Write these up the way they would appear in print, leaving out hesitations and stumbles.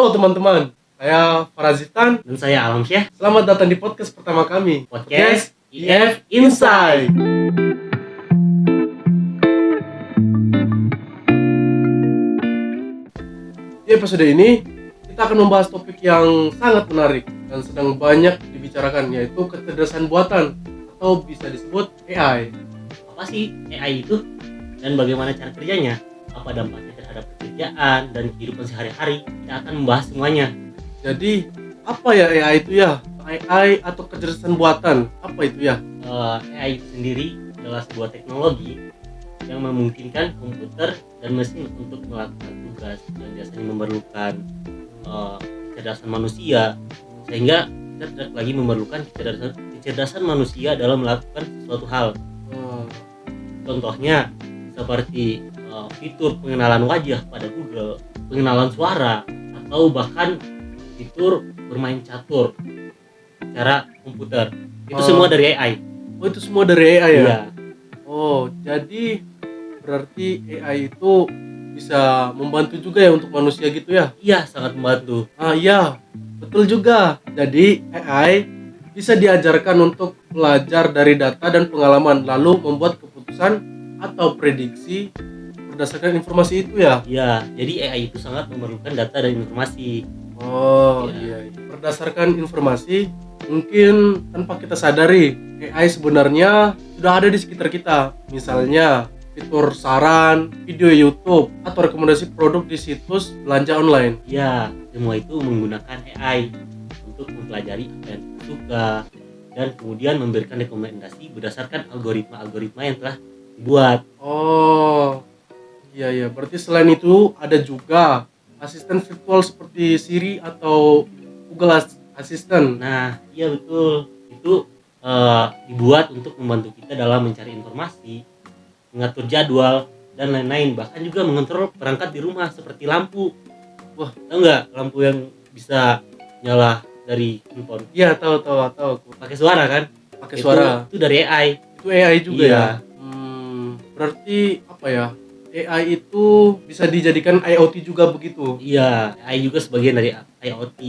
Halo teman-teman, saya Farazitan. Dan saya Alamsyah. Selamat datang di podcast pertama kami, Podcast IF Insight. Di episode ini, kita akan membahas topik yang sangat menarik dan sedang banyak dibicarakan, yaitu kecerdasan buatan atau bisa disebut AI. Apa sih AI itu? Dan bagaimana cara kerjanya? Apa dampaknya terhadap pekerjaan dan kehidupan sehari-hari? Kita akan membahas semuanya. Jadi, apa ya AI itu ya? AI atau kecerdasan buatan, apa itu ya? AI itu sendiri adalah sebuah teknologi yang memungkinkan komputer dan mesin untuk melakukan tugas yang biasanya memerlukan kecerdasan manusia, sehingga kita tidak lagi memerlukan kecerdasan manusia dalam melakukan sesuatu hal. Contohnya seperti fitur pengenalan wajah pada Google, pengenalan suara, atau bahkan fitur bermain catur secara komputer. Itu semua dari AI. Oh, itu semua dari AI ya? Iya. Oh, jadi berarti AI itu bisa membantu juga ya untuk manusia gitu ya? Iya, sangat membantu. Iya, betul juga. Jadi AI bisa diajarkan untuk belajar dari data dan pengalaman, lalu membuat keputusan atau prediksi berdasarkan informasi itu ya? Iya, jadi AI itu sangat memerlukan data dan informasi. Oh Iya. iya. Berdasarkan informasi, mungkin tanpa kita sadari, AI sebenarnya sudah ada di sekitar kita. Misalnya fitur saran, video YouTube, atau rekomendasi produk di situs belanja online. Iya, semua itu menggunakan AI untuk mempelajari apa yang kita suka dan kemudian memberikan rekomendasi berdasarkan algoritma yang telah dibuat. Oh, iya. Berarti selain itu ada juga asisten virtual seperti Siri atau Google Assistant. Nah, iya betul. Itu dibuat untuk membantu kita dalam mencari informasi, mengatur jadwal, dan lain-lain. Bahkan juga mengontrol perangkat di rumah seperti lampu. Wah, tahu nggak lampu yang bisa nyala dari handphone? Iya, tahu. Pakai suara kan? Pakai suara. Itu dari AI. Itu AI juga Iya. ya. Berarti apa ya? AI itu bisa dijadikan IoT juga begitu. Iya, AI juga sebagian dari IoT.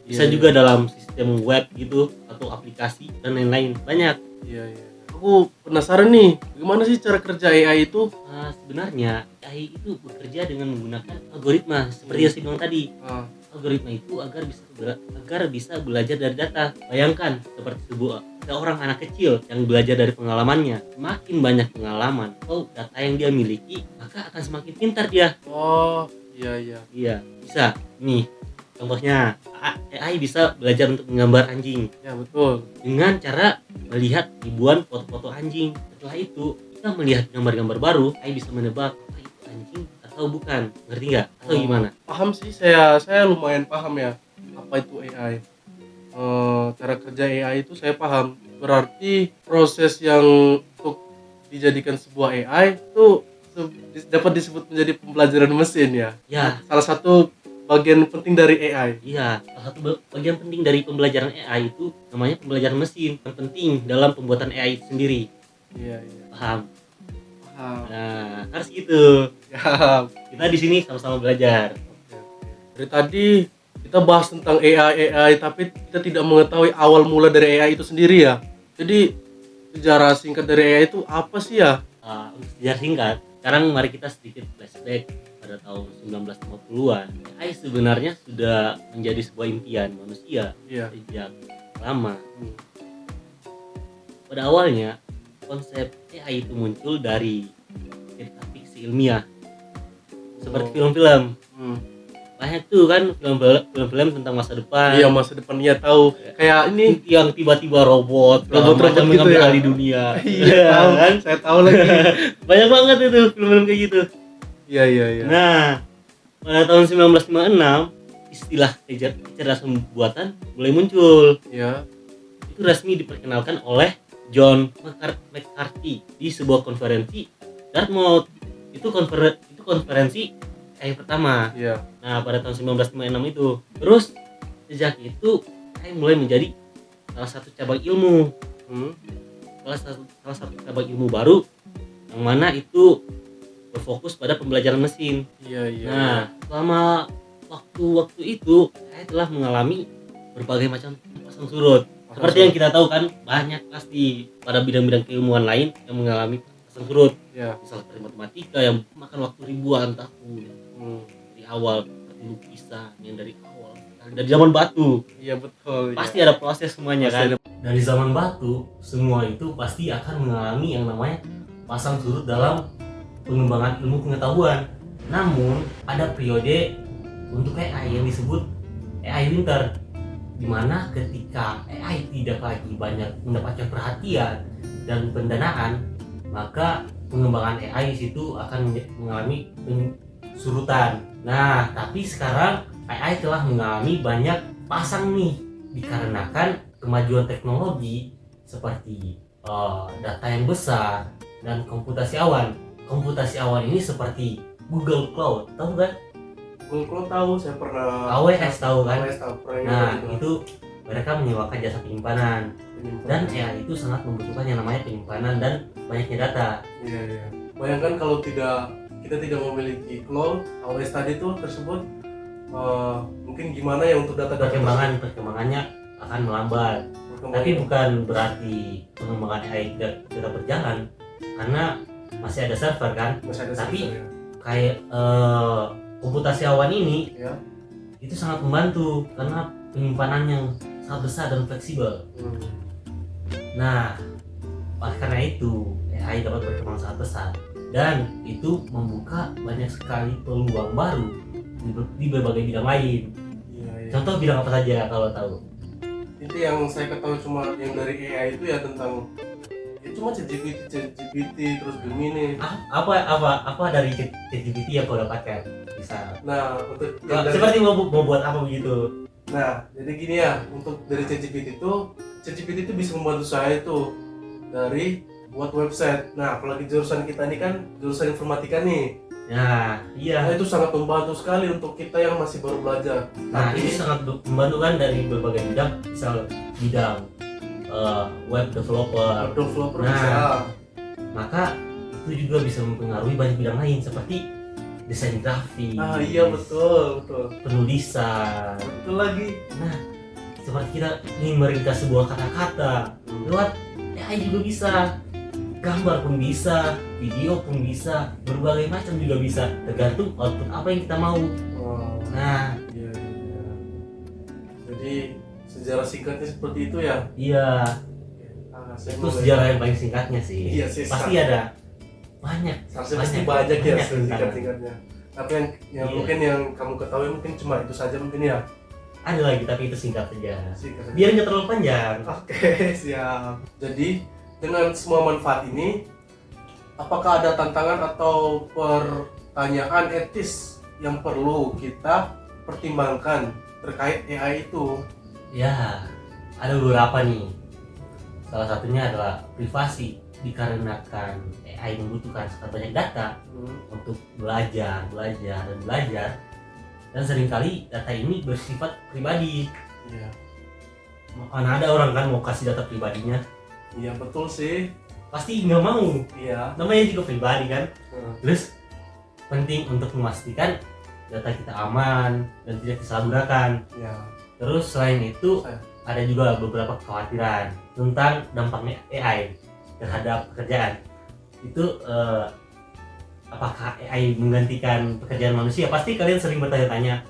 Bisa Iya. juga dalam sistem web gitu atau aplikasi dan lain-lain. Banyak. Iya. Aku penasaran nih, bagaimana sih cara kerja AI itu? Sebenarnya AI itu bekerja dengan menggunakan algoritma seperti yang saya bilang tadi. Algoritma itu agar bisa belajar dari data. Bayangkan seperti seorang anak kecil yang belajar dari pengalamannya. Semakin banyak pengalaman atau data yang dia miliki, maka akan semakin pintar dia. Oh, iya. Iya, bisa. Nih, contohnya AI bisa belajar untuk menggambar anjing Ya, betul. dengan cara melihat ribuan foto-foto anjing. Setelah itu, kita melihat gambar-gambar baru, AI bisa menebak apa itu anjing atau bukan. Ngerti nggak? Atau gimana? Paham sih, saya lumayan paham ya apa itu AI. Cara kerja AI itu saya paham. Berarti proses yang untuk dijadikan sebuah AI itu dapat disebut menjadi pembelajaran mesin ya. Ya, Salah satu bagian penting dari AI. iya. Salah satu bagian penting dari pembelajaran AI itu namanya pembelajaran mesin. Yang penting dalam pembuatan AI itu sendiri. Iya. Paham? Paham. Nah, harus gitu. Ya. Kita di sini sama-sama belajar. Dari tadi kita bahas tentang AI, tapi kita tidak mengetahui awal mula dari AI itu sendiri ya. Jadi sejarah singkat dari AI itu apa sih ya? Untuk sejarah singkat, sekarang mari kita sedikit flashback pada tahun 1950-an. AI sebenarnya sudah menjadi sebuah impian manusia sejak lama. Pada awalnya, konsep AI itu muncul dari cerita fiksi ilmiah seperti film-film. Banyak tuh kan film-film tentang masa depan. Iya, masa depan dia tahu. Kayak ini yang tiba-tiba robot macam gitu mengambil ya. alih dunia. Iya, tahu kan? Saya tahu lagi. Banyak banget itu film-film kayak gitu. Iya. Nah, pada tahun 1956 istilah kecerdasan buatan mulai muncul. Iya. Itu resmi diperkenalkan oleh John McCarthy di sebuah konferensi Dartmouth. Itu konferensi AI pertama. Iya. Nah, pada tahun 1956 itu. Terus sejak itu AI mulai menjadi salah satu cabang ilmu. Salah satu cabang ilmu baru yang mana itu berfokus pada pembelajaran mesin. Iya. Nah, selama waktu itu saya telah mengalami berbagai macam pasang surut. Seperti yang kita tahu kan, banyak pasti pada bidang-bidang keilmuan lain yang mengalami pasang surut. Ya. Misalnya dari matematika yang makan waktu ribuan tahun. Dari awal seperti lukisan yang dari awal dari zaman batu. Iya betul. Pasti ada proses semuanya Pasti kan. Dari zaman batu semua itu pasti akan mengalami yang namanya pasang surut dalam pengembangan ilmu pengetahuan. Namun ada periode untuk AI yang disebut AI winter, di mana ketika AI tidak lagi banyak mendapatkan perhatian dan pendanaan, maka pengembangan AI di situ akan mengalami surutan. Nah, tapi sekarang AI telah mengalami banyak pasang nih dikarenakan kemajuan teknologi seperti data yang besar dan komputasi awan. Komputasi awan ini seperti Google Cloud, tahu kan? Google Cloud tahu, saya pernah. AWS tahu kan? AWS tahu, pernah. Nah, itu mereka menyewakan jasa penyimpanan. Dan AI itu sangat membutuhkan yang namanya penyimpanan dan banyaknya data. Iya. Bayangkan kalau kita tidak memiliki cloud, AWS tadi itu tersebut, mungkin gimana ya untuk data Perkembangannya akan melambat. Tapi bukan berarti pengembangan AI tidak berjalan, karena masih ada server kan. Tapi server, ya. Kayak komputasi awan ini Ya. itu sangat membantu karena penyimpanan yang sangat besar dan fleksibel. Nah, oleh karena itu AI dapat berkembang sangat besar dan itu membuka banyak sekali peluang baru di berbagai bidang lain. Iya. Contoh bidang apa saja kalau tahu? Itu yang saya ketahui cuma yang dari AI itu ya tentang cuma ChatGPT terus Gemini. Apa dari ChatGPT yang kau dapatkan? Bisa. Nah, untuk seperti mau buat apa begitu? Nah, jadi gini ya, untuk dari ChatGPT itu bisa membantu saya itu dari buat website. Nah, apalagi jurusan kita ini kan jurusan informatika nih. Nah, iya. Nah, itu sangat membantu sekali untuk kita yang masih baru belajar. Nah, ini sangat membantu kan dari berbagai bidang, misal bidang web developer. Nah, bisa. Maka itu juga bisa mempengaruhi banyak bidang lain seperti desain grafis. Iya betul. Penulisan. Betul lagi. Nah, seperti kita ingin meringkas sebuah kata-kata lewat AI juga bisa. Gambar pun bisa, video pun bisa, berbagai macam juga bisa, tergantung output apa yang kita mau. Nah, iya. Jadi sejarah singkatnya seperti itu ya? Iya. Itu sejarah yang paling singkatnya sih. Iya sih. Pasti ada banyak. Pasti banyak ya singkatnya. Tapi yang iya. Mungkin yang kamu ketahui mungkin cuma itu saja mungkin ya. Ada lagi tapi itu singkat saja. Singkat. Biar nggak terlalu panjang. Oke, siap. Jadi dengan semua manfaat ini, apakah ada tantangan atau pertanyaan etis yang perlu kita pertimbangkan terkait AI itu? Ya, ada beberapa nih. Salah satunya adalah privasi, dikarenakan AI membutuhkan sangat banyak data untuk belajar. Dan seringkali data ini bersifat pribadi. Iya. Mana ada orang kan mau kasih data pribadinya? Iya betul sih. Pasti nggak mau. Iya. Namanya juga pribadi kan. Terus penting untuk memastikan data kita aman dan tidak disalahgunakan. Iya. Terus selain itu ada juga beberapa kekhawatiran tentang dampaknya AI terhadap pekerjaan. Itu apakah AI menggantikan pekerjaan manusia? Pasti kalian sering bertanya-tanya.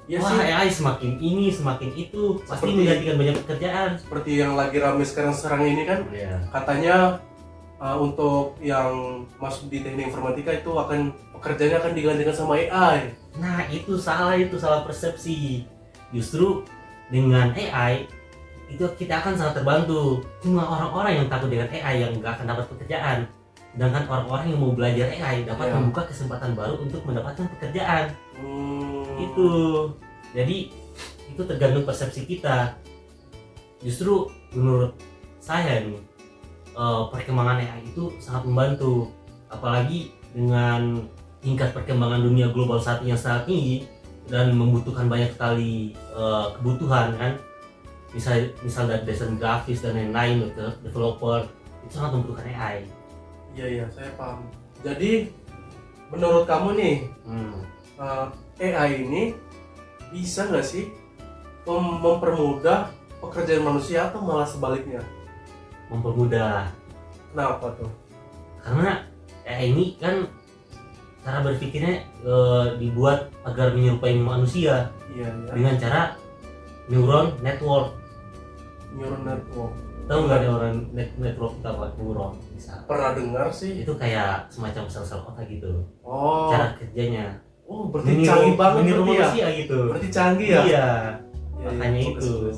Ya wah sih. AI semakin ini semakin itu pasti menggantikan banyak pekerjaan. Seperti yang lagi ramai sekarang ini kan, katanya untuk yang masuk di teknik informatika itu pekerjaannya akan digantikan sama AI. Nah itu salah persepsi. Justru dengan AI itu kita akan sangat terbantu. Cuma orang-orang yang takut dengan AI yang nggak akan dapat pekerjaan. Sedangkan orang-orang yang mau belajar AI dapat membuka kesempatan baru untuk mendapatkan pekerjaan. Itu. Jadi itu tergantung persepsi kita. Justru menurut saya nih perkembangan AI itu sangat membantu, apalagi dengan tingkat perkembangan dunia global saat ini yang sangat tinggi dan membutuhkan banyak sekali kebutuhan kan, misal dari desain grafis dan lain-lain, developer itu sangat membutuhkan AI. Iya saya paham. Jadi menurut kamu nih AI ini bisa nggak sih mempermudah pekerjaan manusia atau malah sebaliknya? Mempermudah. Kenapa tuh? Karena ini kan cara berpikirnya dibuat agar menyerupai manusia Iya, ya. dengan cara neuron network. Neural network. Tahu nggak ada orang network itu apa? Neuron bisa. Pernah dengar sih. Itu kayak semacam sel-sel otak gitu. Oh. Cara kerjanya. Oh, berarti canggih banget meniru berarti ya? manusia gitu. Berarti canggih ya? Iya. Ya, Makanya ya, itu. bagus.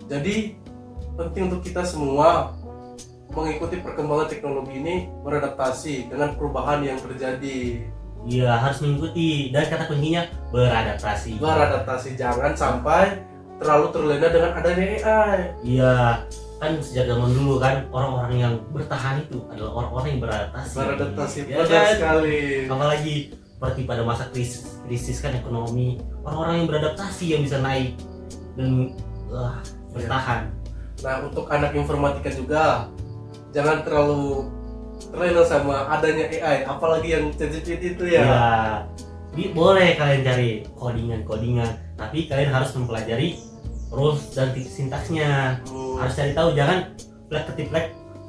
Jadi penting untuk kita semua mengikuti perkembangan teknologi ini, beradaptasi dengan perubahan yang terjadi. Iya, harus mengikuti. Dan kata kuncinya beradaptasi. Beradaptasi, jangan sampai terlalu terlena dengan adanya AI. Iya, kan sejak zaman dulu kan orang-orang yang bertahan itu adalah orang-orang yang beradaptasi. Beradaptasi, ya benar kan? sekali. Apalagi seperti pada masa krisis kan ekonomi, orang-orang yang beradaptasi yang bisa naik dan bertahan. Nah, untuk anak informatika juga jangan terlalu terlena sama adanya AI, apalagi yang ChatGPT itu ya. Iya, boleh kalian cari codingan, tapi kalian harus mempelajari rules dan sintaksnya. Harus cari tahu, jangan plek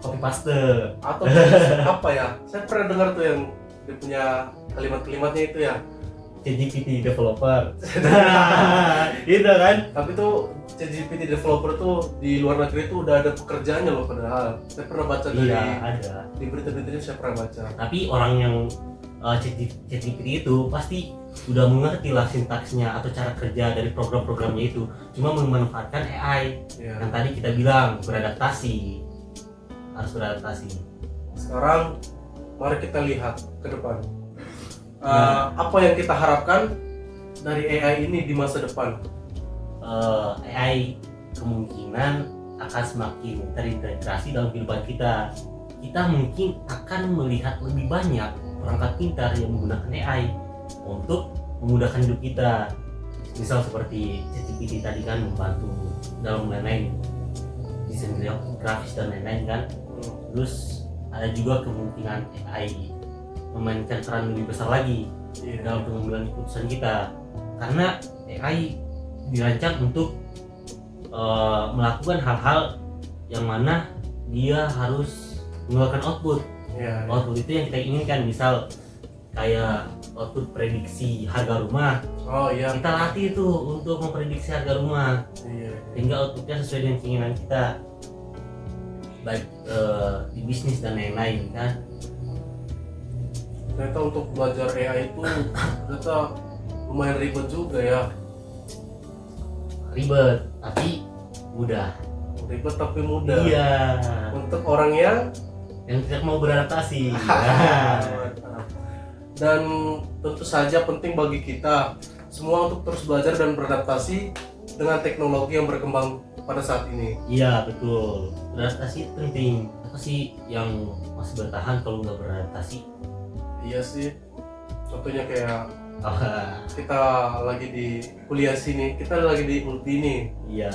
copy paste. Atau apa ya? Saya pernah dengar tuh yang dia punya kalimat-kalimatnya itu ya. ChatGPT developer. Gitu kan? Tapi tuh ChatGPT developer tuh di luar negeri tuh udah ada pekerjaannya loh padahal. Saya pernah baca dari ada. Di berita-beritanya saya pernah baca. Tapi orang yang ChatGPT itu pasti udah mengerti lah sintaksnya atau cara kerja dari program-programnya itu. Cuma memanfaatkan AI yang tadi kita bilang beradaptasi. Harus beradaptasi. Sekarang mari kita lihat ke depan. Apa yang kita harapkan dari AI ini di masa depan? AI kemungkinan akan semakin terintegrasi dalam kehidupan kita. Kita mungkin akan melihat lebih banyak perangkat pintar yang menggunakan AI untuk memudahkan hidup kita. Misal seperti ChatGPT tadi kan membantu dalam lain-lain desain grafis dan lain-lain kan. Terus ada juga kemungkinan AI memainkan peran lebih besar lagi dalam pengambilan keputusan kita, karena AI dirancang untuk melakukan hal-hal yang mana dia harus mengeluarkan output. Output itu yang kita inginkan, misal kayak output prediksi harga rumah. Kita latih itu untuk memprediksi harga rumah sehingga outputnya sesuai dengan keinginan kita, baik di bisnis dan lain-lain kan. Ternyata untuk belajar AI itu ternyata lumayan ribet juga ya. Ribet tapi mudah. Ribet tapi mudah. Iya. Untuk orang yang tidak mau beradaptasi. Dan tentu saja penting bagi kita semua untuk terus belajar dan beradaptasi dengan teknologi yang berkembang pada saat ini. Iya betul. Beradaptasi itu penting. Apa sih yang masih bertahan kalau nggak beradaptasi? Iya sih, contohnya kayak kita lagi di kuliah sini, kita lagi di Ulpi nih. Iya.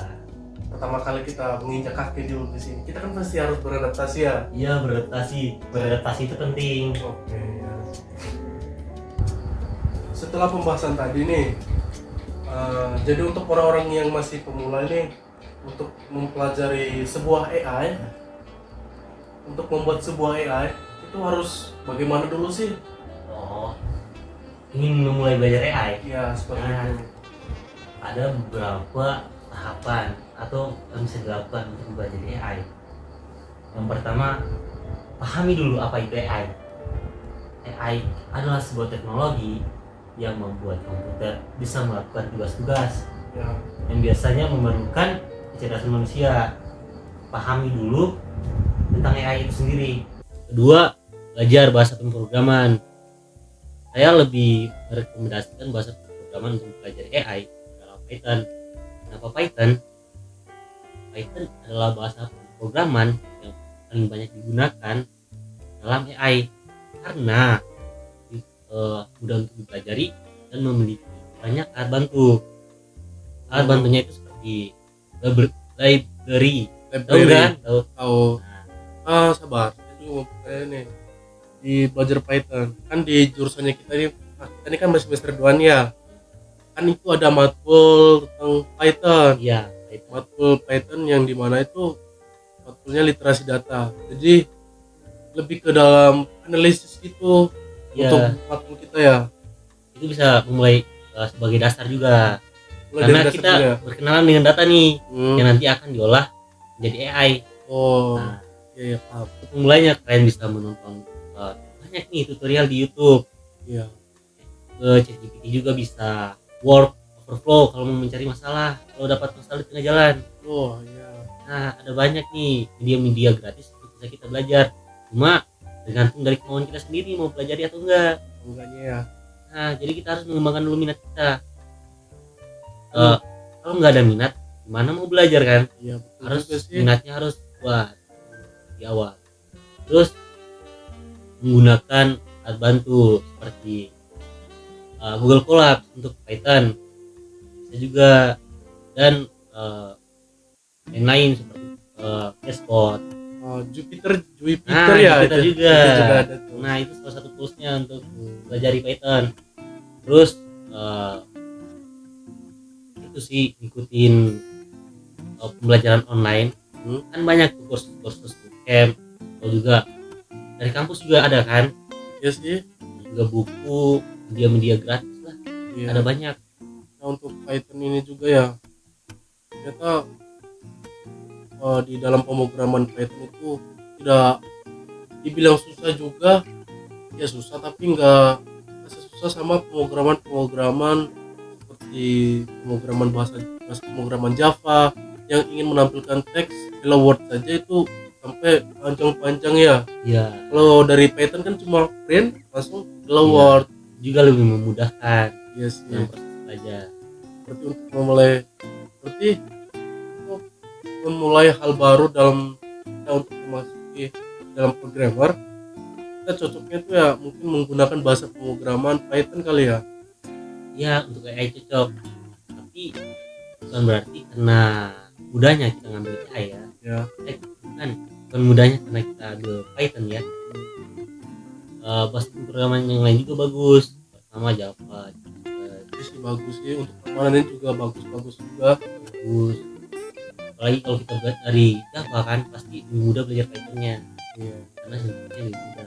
Pertama kali kita menginjak kaki di Ulpi sini, kita kan pasti harus beradaptasi ya. Iya beradaptasi itu penting. Oke ya. Setelah pembahasan tadi nih, jadi untuk orang-orang yang masih pemula nih, untuk mempelajari sebuah AI, untuk membuat sebuah AI itu harus bagaimana dulu sih? Ingin memulai belajar AI? Iya, seperti itu. Ada beberapa tahapan atau yang bisa dilakukan untuk belajar AI. Yang pertama, pahami dulu apa itu AI. AI adalah sebuah teknologi yang membuat komputer bisa melakukan tugas-tugas yang biasanya memerlukan kecerdasan manusia. Pahami dulu tentang AI itu sendiri. Kedua, belajar bahasa pemrograman. Saya lebih merekomendasikan bahasa pemrograman untuk belajar AI adalah Python. Kenapa Python? Python adalah bahasa pemrograman yang paling banyak digunakan dalam AI karena mudah untuk dipelajari dan memiliki banyak alat bantu. Alat bantunya itu seperti library. Tahu. Sabar. Itu nih di belajar Python kan di jurusannya kita ini kan masih semester 2 ya. kan itu ada matkul tentang Python. Iya, itu. Matkul Python yang dimana itu matkulnya literasi data. Jadi lebih ke dalam analisis gitu Iya. untuk matkul kita ya. Itu bisa memulai sebagai dasar juga. Mulai Karena dari dasar kita juga ya. berkenalan dengan data nih yang Hmm. nanti akan diolah menjadi AI. Oh, Nah, iya paham. untuk memulainya kalian bisa menonton banyak nih tutorial di YouTube. Iya. Ke ChatGPT juga bisa. Work Overflow kalau mau mencari masalah, kalau dapat masalah di tengah jalan. Oh, iya. Nah, ada banyak nih media-media gratis untuk bisa kita belajar. Cuma tergantung dari kemauan kita sendiri mau pelajari atau enggak. Enggaknya ya. Nah, jadi kita harus mengembangkan dulu minat kita. Kalau nggak ada minat, gimana mau belajar kan? Iya, betul Harus juga sih. minatnya harus kuat di awal. Terus menggunakan alat bantu seperti Google Colab untuk Python bisa juga, dan lain-lain seperti Flashcode. Jupyter Nah, ya. Jupyter juga. Itu juga ada tuh. Nah, itu salah satu toolsnya untuk belajar Python. Terus itu sih ngikutin pembelajaran online. Kan banyak tuh kursus bootcamp, atau juga dari kampus juga ada kan, Iya sih. juga buku, media-media gratis lah, Iya. ada banyak. Nah, untuk Python ini juga ya, ternyata di dalam pemrograman Python itu tidak dibilang susah juga, ya susah tapi nggak susah sama pemrograman seperti pemrograman bahasa pemrograman Java yang ingin menampilkan teks hello world saja itu sampai panjang-panjang ya. Ya, Kalau dari Python kan cuma print langsung hello Iya. world. juga lebih memudahkan Iya sih. dalam proses belajar. Seperti untuk memulai hal baru dalam kita untuk memasuki dalam programmer, kita cocoknya tuh ya mungkin menggunakan bahasa pemrograman Python kali ya. Ya, untuk AI cocok, tapi bukan berarti karena mudahnya kita ngambil AI ya. Ya. Bukan mudahnya karena kita ambil Python ya. Bahasa pemrograman yang lain juga bagus, pertama Java, Itu sih bagus sih, untuk keamanannya juga bagus juga. bagus. Apalagi kalau kita buat dari Java kan pasti lebih mudah belajar Pythonnya Iya. karena sintaksnya lebih mudah.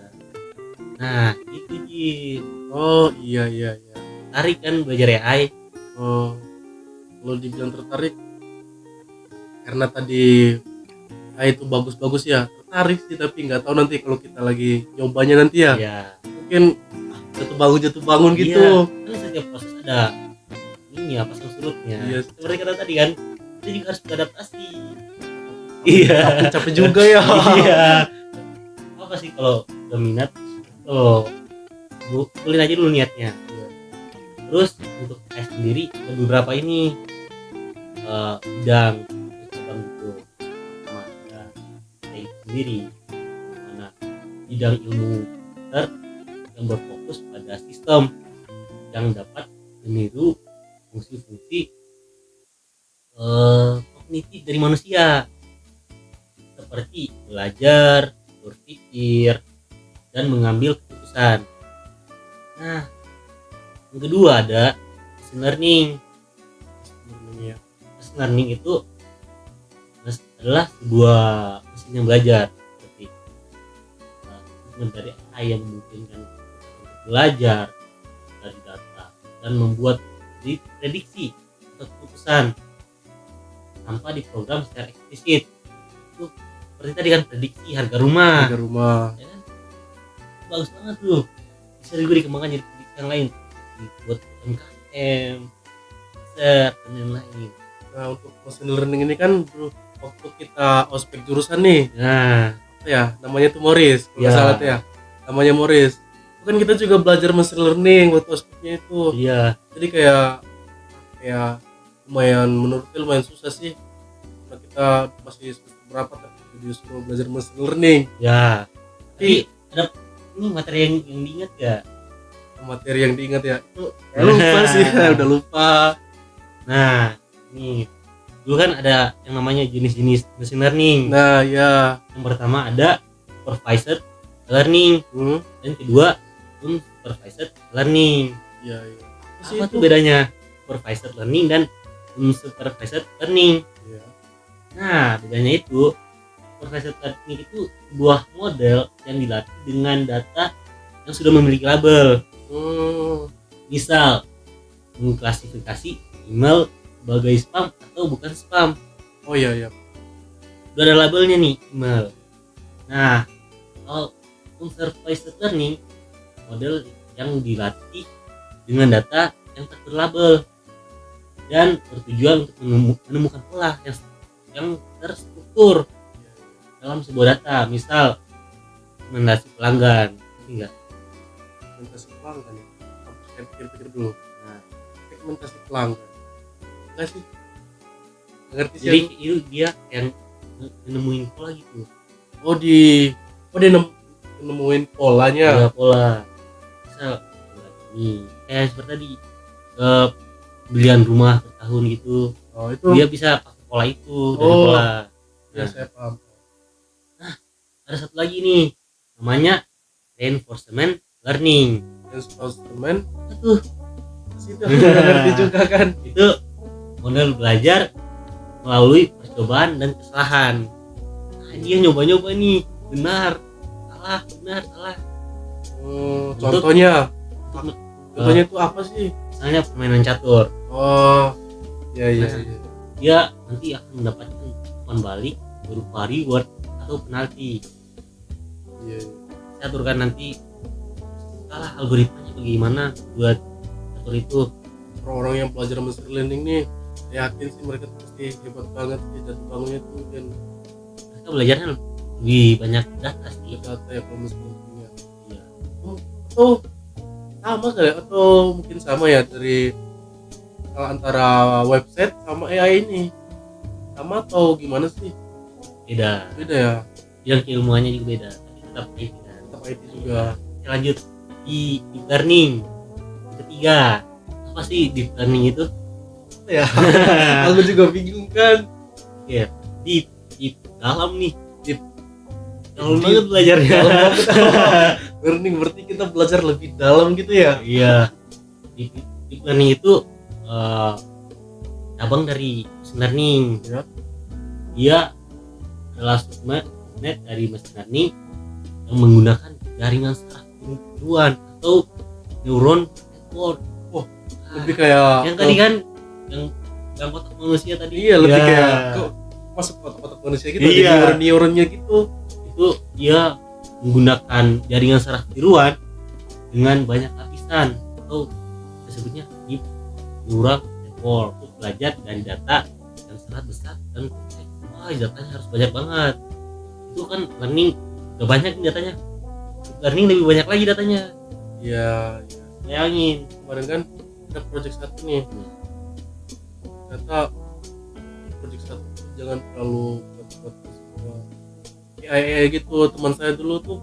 Nah, itu Ji. Oh iya. Tarik kan belajar AI? Oh, kalau dibilang tertarik karena tadi itu bagus-bagus ya, tertarik sih, tapi nggak tahu nanti kalau kita lagi nyobanya nanti ya, Iya. mungkin jatuh bangun gitu. Kan setiap proses ada ini apa surutnya. Iya. Seperti kata tadi kan, kita juga harus beradaptasi. Iya. Capek juga ya. Iya. Apa sih kalau udah minat, kumpulin aja dulu niatnya. Iya. Terus untuk AI sendiri ada beberapa ini bidang gitu. Sama ada AI sendiri, mana bidang ilmu komputer yang berfokus pada sistem yang dapat meniru fungsi-fungsi kognitif dari manusia seperti belajar, berpikir, dan mengambil keputusan. Nah, yang kedua ada machine learning. Iya. Machine learning itu adalah sebuah mesin yang belajar, seperti sistem dari AI yang memungkinkan untuk belajar dari data dan membuat prediksi atau keputusan tanpa diprogram secara eksplisit. Itu seperti tadi kan prediksi harga rumah, ya kan? Bagus banget tuh, bisa juga dikembangkan jadi prediksi yang lain, dibuat UMKM, dan lain-lain. Nah, untuk machine learning ini kan bro, waktu kita ospek jurusan nih, Nah, apa ya namanya tuh Morris, kalau nggak Ya. salah tuh ya, namanya Morris. Kan kita juga belajar machine learning waktu ospeknya itu. iya, Jadi kayak lumayan susah sih, karena kita masih semester berapa tapi disuruh belajar machine learning. ya. Tapi ada ini materi yang diingat gak? Materi yang diingat ya itu lupa sih. Udah lupa. Nah, nih dulu kan ada yang namanya jenis-jenis machine learning. Nah ya. Yang pertama ada supervised learning, dan kedua unsupervised learning. Iya. Apa tuh bedanya? supervised learning dan unsupervised learning. Iya. Nah, bedanya itu supervised learning itu sebuah model yang dilatih dengan data yang sudah memiliki label. Misal mengklasifikasi email sebagai spam atau bukan spam. Oh iya. Udah ada labelnya nih email. Nah, kalau unsupervised learning model yang dilatih dengan data yang tak berlabel dan bertujuan untuk menemukan pola yang terstruktur dalam sebuah data. Misal rekomendasi pelanggan, enggak? Segmentasi pelanggan ya. Saya pikir-pikir dulu. Nah, Segmentasi pelanggan. Enggak sih? Ngerti sih jadi aku. itu dia yang nemuin pola gitu. Dia nemuin polanya. Ada pola. Misal ini kayak seperti tadi belian rumah per tahun gitu. Oh, itu Dia bisa pakai pola itu dari Oh. pola. ya Nah, saya paham. ada satu lagi nih namanya reinforcement learning. Instrumen Itu situ aku nggak ngerti juga kan. itu model belajar melalui percobaan dan kesalahan. Nah, dia nyoba-nyoba nih, benar salah. Contohnya Untuk- contohnya itu apa sih? Misalnya permainan catur, Oh, iya. dia nanti akan mendapatkan umpan balik berupa reward atau penalti. Iya. Catur kan nanti salah algoritmanya bagaimana buat catur itu. Orang-orang yang belajar machine learning nih, saya yakin sih mereka pasti hebat banget sih jatuh bangunnya tuh dan Mereka belajarnya lebih banyak data sih. data ya kalau machine learningnya. Iya. Atau sama kali atau mungkin sama ya dari antara website sama AI ini sama atau gimana sih? Beda. Beda ya, Yang keilmuannya juga beda, tapi tetap IT kan. tetap IT juga. Kita lanjut di deep learning. Yang ketiga, apa sih deep learning itu? Ya, aku juga bingung kan. Ya, deep dalam nih. Deep. Dalam Deep. banget belajarnya. Dalam banget. Learning berarti kita belajar lebih dalam gitu ya. Iya. Deep learning itu cabang dari machine learning. Ya. Dia adalah subnet dari machine learning yang menggunakan jaringan saraf tiruan atau neuron network. Lebih kayak Yang tadi kan yang kotak manusia tadi. iya lebih Ya, kayak kok masuk kotak-kotak manusia gitu Iya. ada neuronnya gitu. itu dia menggunakan jaringan saraf tiruan dengan banyak lapisan atau disebutnya deep neural network untuk belajar dari data yang sangat besar dan kompleks. Wah, datanya harus banyak banget. Itu kan learning udah banyak nih datanya. Learning lebih banyak lagi datanya. Iya. Bayangin. Kemarin kan ada project satu nih. Ternyata project satu jangan terlalu buat semua AI gitu. Teman saya dulu tuh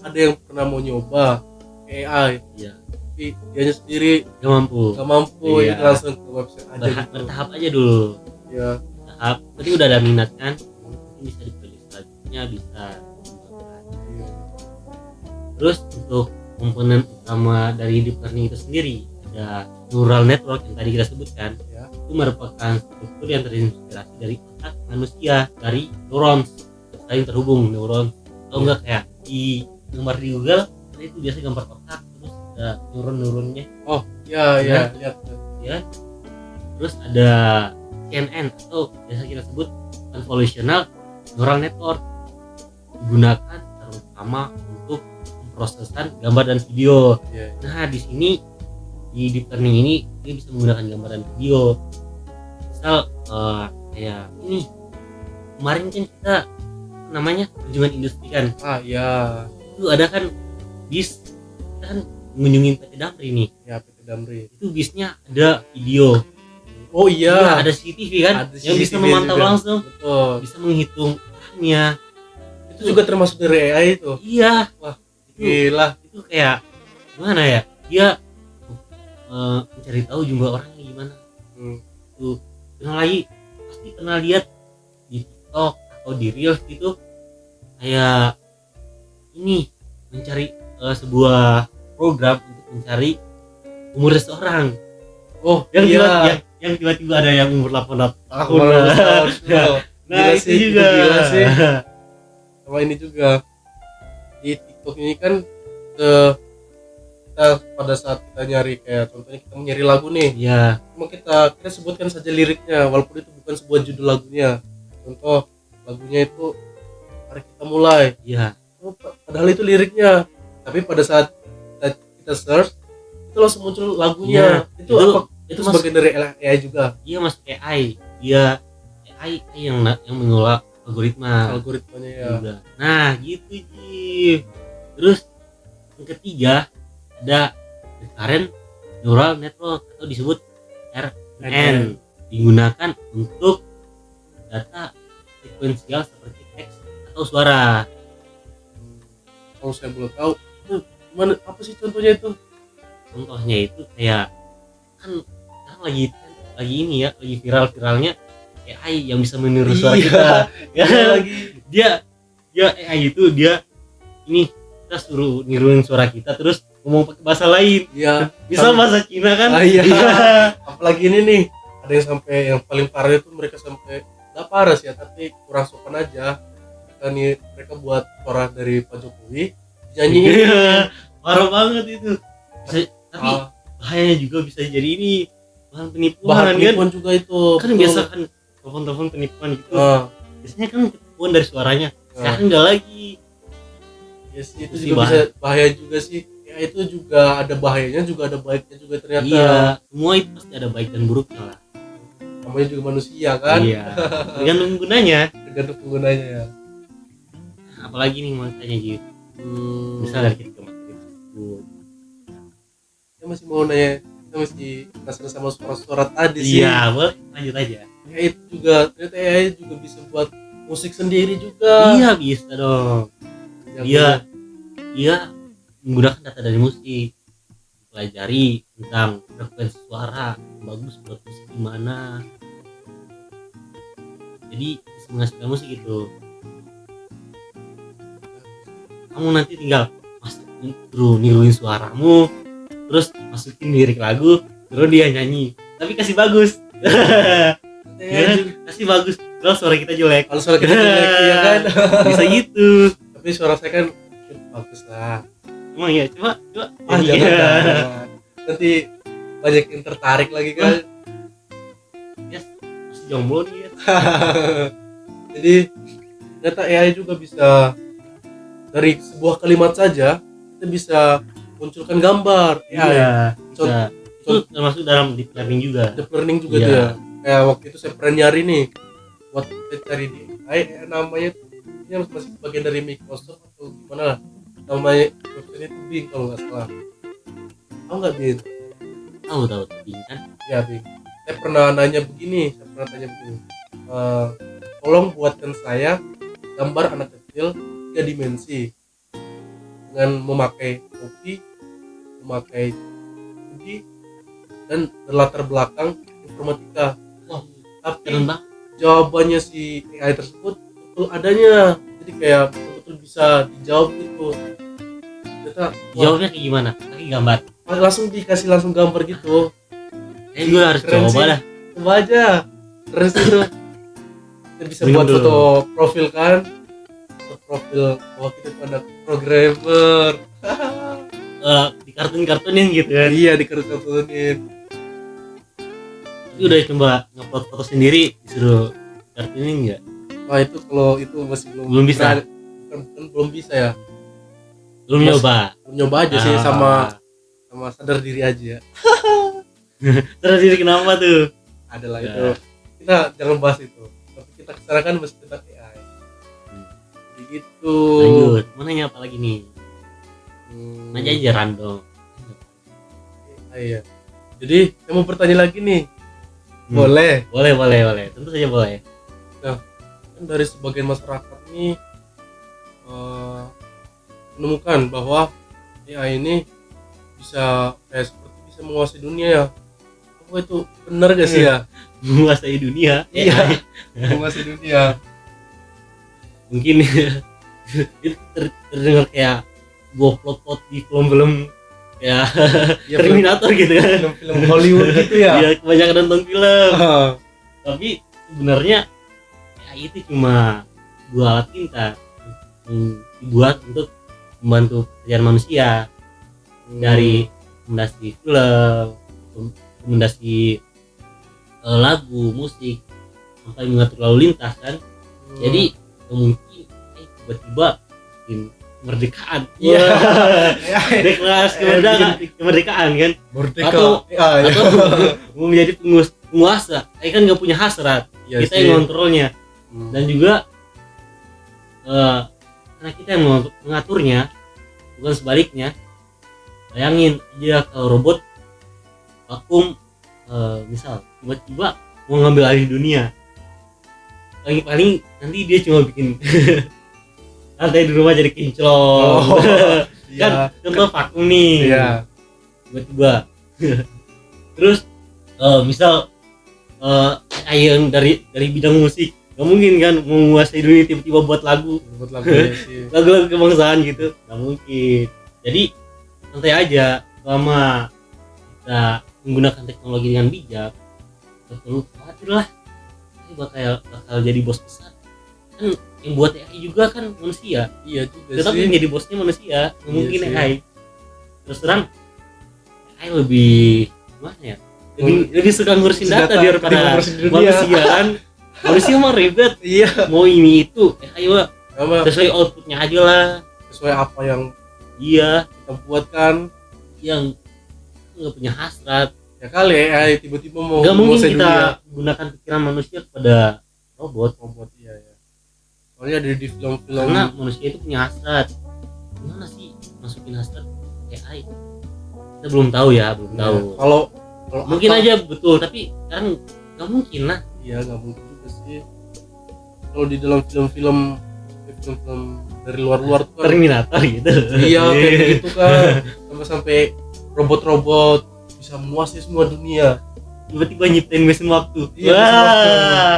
ada yang pernah mau nyoba AI Iya, tapi dianya sendiri gak mampu. nggak mampu Iya. itu langsung ke website aja gitu. Bertahap aja dulu. Ya. Tahap. Tadi udah ada minat kan? Mungkin bisa dipilih selanjutnya bisa. Iya. Terus untuk komponen utama dari deep learning itu sendiri ada neural network yang tadi kita sebutkan. Ya. Itu merupakan struktur yang terinspirasi dari otak manusia dari neurons saling terhubung neuron. Atau enggak kayak di gambar di Google itu biasa gambar otak terus ada neuron-neuronnya Oh ya Ya. lihat. ya. Terus ada CNN atau biasa kita sebut convolutional neural network digunakan terutama untuk pemrosesan gambar dan video. Iya. Nah, di sini di deep learning ini dia bisa menggunakan gambar dan video. Misal kayak ini kemarin kan kita namanya kunjungan industri kan, Ya itu ada kan bis, kita kan mengunjungi PT Damri nih, ya PT Damri. itu bisnya ada video. Oh Iya, iya. ada CCTV kan Ada yang bisa CCTV memantau juga. langsung, Betul. bisa menghitung arahnya. Itu juga termasuk dari AI itu. Iya, itu Gila. itu kayak gimana ya, dia mencari tahu jumlah orangnya gimana. Tuh pernah lagi pasti pernah lihat di TikTok atau di Reels gitu kayak ini mencari sebuah program untuk mencari umur seseorang. Oh yang iya, yang tiba-tiba ada yang umur 8 tahun. Malah besar. Nah, Gila itu sih, juga. gila sih. Sama ini juga di TikTok ini kan kita pada saat kita nyari, kayak contohnya kita nyari lagu nih, Iya, cuma kita sebutkan saja liriknya walaupun itu bukan sebuah judul lagunya. Contoh lagunya itu Mari Kita Mulai. iya. Oh, padahal itu liriknya, tapi pada saat kita search itu langsung muncul lagunya. Iya, Itu apa? Itu mas- sebagian dari AI juga, Iya, masuk AI. Iya, AI yang mengelola algoritma. algoritmanya ya. Juga. Nah, gitu Ji. Terus yang ketiga ada recurrent neural network atau disebut RNN, digunakan untuk data sekuensial seperti teks atau suara. Kalau saya belum tahu itu gimana, apa sih contohnya itu? Contohnya itu kayak kan sekarang lagi ini ya, lagi viral-viralnya AI yang bisa meniru suara Iya. kita. Ya, Iya lagi. dia AI itu dia ini kita suruh niruin suara kita terus ngomong pakai bahasa lain. Iya. Misal bahasa Cina kan. Ah, iya. Apalagi ini nih, ada yang sampai yang paling parah itu mereka sampai nggak parah sih ya, tapi kurang sopan aja. Mereka buat suara dari Pak Jokowi nyanyiin. Iya, parah banget itu. Tapi Ah, bahayanya juga bisa jadi ini bahan penipuan bahan kan. penipuan juga itu. Kan betul. biasa kan telepon penipuan gitu. Ah, Biasanya kan penipuan dari suaranya. ah. Sekarang enggak lagi. Ya sih, itu Sih, juga bisa bahaya juga sih. Ya itu juga ada bahayanya, juga ada baiknya juga ternyata. Iya, semua itu pasti ada baik dan buruknya lah. Namanya juga manusia kan. Iya. Tergantung gunanya. Tergantung penggunanya ya. Apalagi nih mau tanya gitu. Misal dari kita materi tersebut. Saya masih mau nanya, kita masih penasaran sama suara-suara tadi sih. Iya, boleh lanjut aja. Ya itu juga ternyata AI juga bisa buat musik sendiri juga. Iya, bisa dong. Yang Dia menggunakan data dari musik, pelajari tentang frekuensi suara yang bagus buat musik gimana. Jadi bisa menghasilkan musik itu. Kamu nanti tinggal niruin suaramu, terus masukin lirik lagu, terus dia nyanyi. Tapi kasih bagus. Ya kan? Kasih bagus. Kalau suara kita jelek. Kalau suara kita jelek ya kan. Bisa gitu. Tapi suara saya kan bagus lah. Emang ya, coba Ah, nyanyi. jangan. Nanti banyak yang tertarik lagi kan. Yes, masih jomblo nih ya. Jadi ternyata AI juga bisa dari sebuah kalimat saja kita bisa munculkan gambar. Iya, Contoh bisa. Itu termasuk dalam deep learning juga. deep learning juga Iya. tuh ya. Kayak waktu itu saya pernah nyari nih, waktu kita cari di AI, namanya ini masih bagian dari Microsoft atau gimana lah, namanya website itu Bing kalau nggak salah. Tahu nggak Bing? Tahu Bing kan. Ya Bing. Saya pernah tanya begini, tolong buatkan saya gambar anak kecil 3 dimensi dengan memakai topi, memakai hoodie, dan berlatar belakang informatika. Wah, tapi Keren banget. jawabannya si AI tersebut betul adanya, jadi kayak betul-betul bisa dijawab gitu. Ternyata wah, Jawabnya kayak gimana? Pakai gambar. langsung dikasih langsung gambar gitu. Gue harus Keren coba sih. dah. Coba aja, terus itu kita bisa Minum buat dulu. foto profil kan, foto profil bahwa kita tuh anak programmer. Di kartun-kartunin gitu kan. Iya, di kartun-kartunin. Itu udah coba ngupload foto sendiri disuruh kartunin enggak? Wah, itu kalau itu masih Belum bisa. Bukan belum bisa ya. Belum Mas- nyoba. Belum nyoba aja sih, Ah. sama sadar diri aja. Terus diri kenapa tuh? Adalah Ya. itu. Kita jangan bahas itu. Tapi kita kesana kan mesti tentang AI. Jadi gitu. Lanjut. Mau nanya apa lagi nih? Nanya Hmm, aja random. iya. Jadi saya mau bertanya lagi nih. Hmm. Boleh. Boleh. Tentu saja boleh. Kan dari sebagian masyarakat nih menemukan bahwa AI ini bisa seperti bisa menguasai dunia ya. Apa itu benar gak sih ya? Menguasai dunia. Iya. Menguasai dunia. Mungkin itu terdengar kayak plot di film-film ya Ya, Terminator gitu kan. film-film Hollywood gitu ya. Iya, kebanyakan nonton film. Tapi sebenarnya AI itu cuma dua alat pintar yang dibuat untuk membantu pekerjaan manusia, dari rekomendasi film, rekomendasi lagu, musik, sampai mengatur lalu lintas kan. Jadi mungkin tiba-tiba bikin kemerdekaan. Iya. Deklarasi kemerdekaan kan. Merdeka. Atau Ya, ya. atau mau menjadi penguasa. Kan nggak punya hasrat. Iya Kita sih. yang ngontrolnya. Dan juga karena kita yang mengaturnya, bukan sebaliknya. Bayangin aja kalau robot vakum, misal tiba-tiba mau ngambil alih dunia, paling nanti dia cuma bikin lantai di rumah jadi kinclong. Kan contoh vakum nih. Iya. Tiba-tiba terus misal AI yang dari bidang musik, nggak mungkin kan menguasai dunia tiba-tiba buat lagu Buat lagunya sih. lagu kebangsaan gitu, nggak mungkin. Jadi santai aja, selama kita menggunakan teknologi dengan bijak, nggak perlu khawatir lah ini bakal jadi bos besar. Kan yang buat AI juga kan manusia, Iya juga tetap sih. yang jadi bosnya manusia, nggak Iya mungkin sih. AI. Terus terang AI lebih gimana ya, lebih suka ngurusin data Data daripada ketimbang ngurusin dunia. manusia kan. Manusia mah ribet, Iya. mau ini itu, AI mah Apa sesuai outputnya aja lah. sesuai apa yang Iya, kita buat kan? yang nggak punya hasrat. Ya kali AI tiba-tiba mau Nggak mungkin menguasai kita dunia. gunakan pikiran manusia kepada robot, Robot, iya ya. Soalnya ada di film-film. karena manusia itu punya hasrat. Gimana sih masukin hasrat AI? Kita belum tahu ya, belum Ya, tahu. Kalau Mungkin apa- aja betul, tapi kan nggak mungkin lah. Iya, nggak mungkin juga sih. Kalau di dalam film-film dari luar-luar tuh kan, Terminator gitu. iya kayak gitu kan, sampai robot-robot bisa menguasai semua dunia. Tiba-tiba nyiptain mesin waktu. Iya, Wah,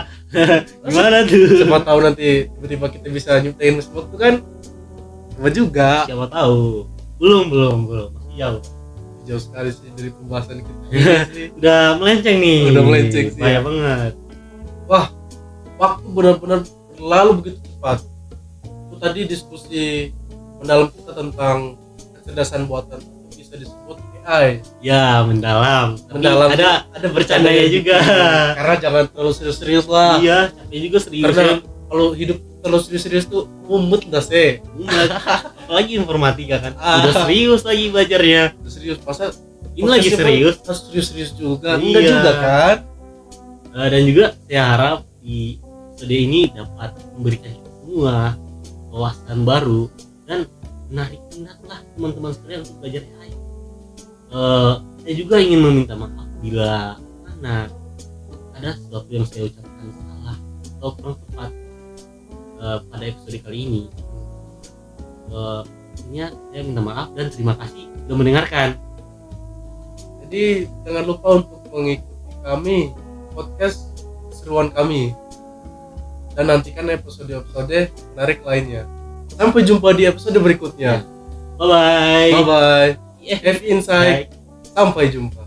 gimana tuh? Siapa tahu nanti tiba-tiba kita bisa nyiptain mesin waktu kan? Coba juga. Siapa tahu? Belum, masih jauh. Jauh sekali sih dari pembahasan kita ini sih. Udah melenceng nih. Udah melenceng sih, Bahaya ya. banget. Waktu benar-benar berlalu begitu cepat. Itu tadi diskusi mendalam kita tentang kecerdasan buatan, bisa disebut AI. Ya, mendalam. Tapi Mendalam. ada bercandanya juga. Karena jangan terlalu serius-serius lah. Iya, capek juga serius. Karena kan. kalau hidup terlalu serius-serius tuh mumet dah sih. Enggak, apalagi informatika kan. Ah. Udah serius lagi belajarnya. Udah serius masa Ini lagi podcastnya serius. pun harus serius-serius juga. Iya. Enggak juga kan? Dan juga saya harap di episode ini dapat memberikan kita semua wawasan baru dan menarik minat lah teman-teman sekalian untuk belajar AI. Saya juga ingin meminta maaf bila mana ada sesuatu yang saya ucapkan salah atau kurang tepat pada episode kali ini. Intinya saya minta maaf dan terima kasih sudah mendengarkan. Jadi jangan lupa untuk mengikuti kami podcast keseruan kami dan nantikan episode-episode menarik lainnya. Sampai jumpa di episode berikutnya. Bye bye. Bye bye. Yeah. Have Insight. Sampai jumpa.